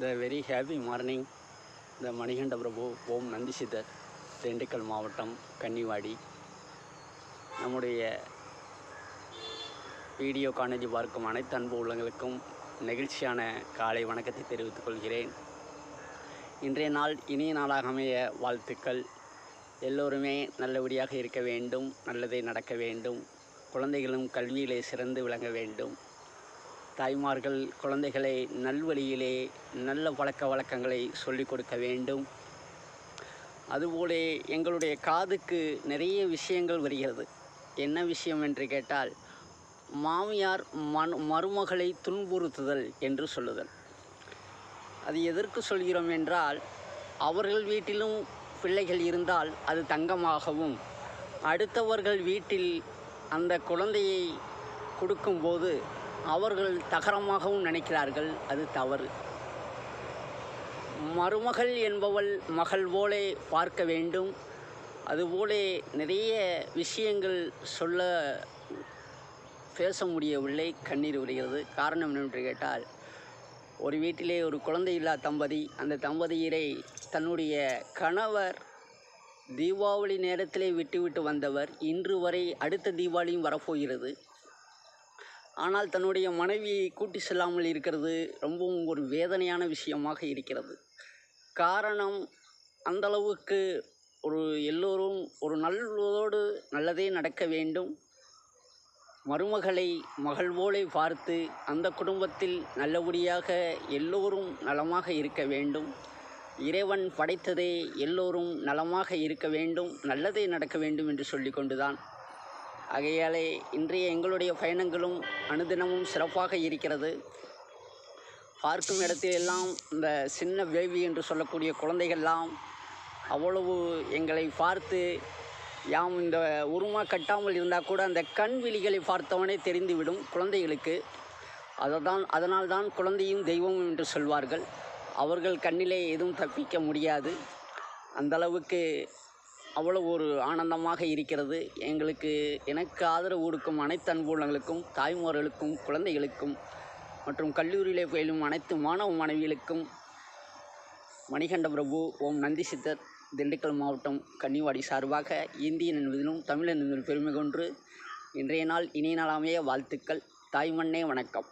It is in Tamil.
The very happy morning, the Manikanda Prabhu, Om Nandi Siddhar, Dindigul மாவட்டம் கன்னிவாடி. நம்முடைய வீடியோ காணொளி பார்க்கும் அனைத்து அன்பு உள்ளங்களுக்கும் நெகிழ்ச்சியான காலை வணக்கத்தை தெரிவித்துக் கொள்கிறேன். இன்றைய நாள் இனிய நாளாக அமைய வாழ்த்துக்கள். எல்லோருமே நல்லபடியாக இருக்க வேண்டும், நல்லதே நடக்க வேண்டும், குழந்தைகளும் கல்வியிலே சிறந்து விளங்க வேண்டும். தாய்மார்கள் குழந்தைகளை நல்வழியிலே நல்ல பழக்க வழக்கங்களை சொல்லிக் கொடுக்க வேண்டும். அதுபோல எங்களுடைய காதுக்கு நிறைய விஷயங்கள் வருகிறது. என்ன விஷயம் என்று கேட்டால், மாமியார் மருமகளை துன்புறுத்துதல் என்று சொல்லுதல். அது எதற்கு சொல்கிறோம் என்றால், அவர்கள் வீட்டிலும் பிள்ளைகள் இருந்தால் அது தங்கமாகவும், அடுத்தவர்கள் வீட்டில் அந்த குழந்தையை கொடுக்கும்போது அவர்கள் தகரமாகவும் நினைக்கிறார்கள். அது தவறு. மருமகள் என்பவள் மகள் போலே பார்க்க வேண்டும். அதுபோல நிறைய விஷயங்கள் பேச முடியவில்லை, கண்ணீர் வருகிறது. காரணம் என்னவென்று கேட்டால், ஒரு வீட்டிலே ஒரு குழந்தையில்லா தம்பதி, அந்த தம்பதியரை தன்னுடைய கணவர் தீபாவளி நேரத்திலே விட்டுவிட்டு வந்தவர். இன்று வரை அடுத்த தீபாவளியும் வரப்போகிறது. ஆனால் தன்னுடைய மனைவியை கூட்டி செல்லாமல் இருக்கிறது ரொம்பவும் ஒரு வேதனையான விஷயமாக இருக்கிறது. காரணம், அந்தளவுக்கு எல்லோரும் ஒரு நல்லதோடு நல்லதே நடக்க வேண்டும். மருமகளை மகள் போலே பார்த்து அந்த குடும்பத்தில் நல்லபடியாக எல்லோரும் நலமாக இருக்க வேண்டும். இறைவன் படைத்ததே எல்லோரும் நலமாக இருக்க வேண்டும், நல்லதே நடக்க வேண்டும் என்று சொல்லிக்கொண்டுதான். ஆகையாலே இன்றைய எங்களுடைய பயணங்களும் அனுதினமும் சிறப்பாக இருக்கிறது. பார்க்கும் இடத்திலெல்லாம் இந்த சின்ன பேபி என்று சொல்லக்கூடிய குழந்தைகள்லாம் அவ்வளவு எங்களை பார்த்து, யாம் இந்த உருமா கட்டாமல் இருந்தால் கூட அந்த கண் விழிகளை பார்த்தவனே தெரிந்துவிடும் குழந்தைகளுக்கு. அதனால்தான் குழந்தையும் தெய்வம் என்று சொல்வார்கள். அவர்கள் கண்ணிலே எதுவும் தப்பிக்க முடியாது. அந்தளவுக்கு அவ்வளவு ஒரு ஆனந்தமாக இருக்கிறது. எனக்கு ஆதரவு கொடுக்கும் அனைத்து அன்புள்ளங்களுக்கும், தாய்மார்களுக்கும், குழந்தைகளுக்கும் மற்றும் கல்லூரியிலே பயிலும் அனைத்து மாணவ மாணவிகளுக்கும் மணிகண்ட பிரபு, ஓம் நந்தி சித்தர், திண்டுக்கல் மாவட்டம் கன்னிவாடி சார்பாக இந்தியன் என்பதிலும் தமிழன் என்பதிலும் பெருமை கொண்டு இன்றைய நாள் இனிய நாளாமைய வாழ்த்துக்கள். தாய்மண்ணே வணக்கம்.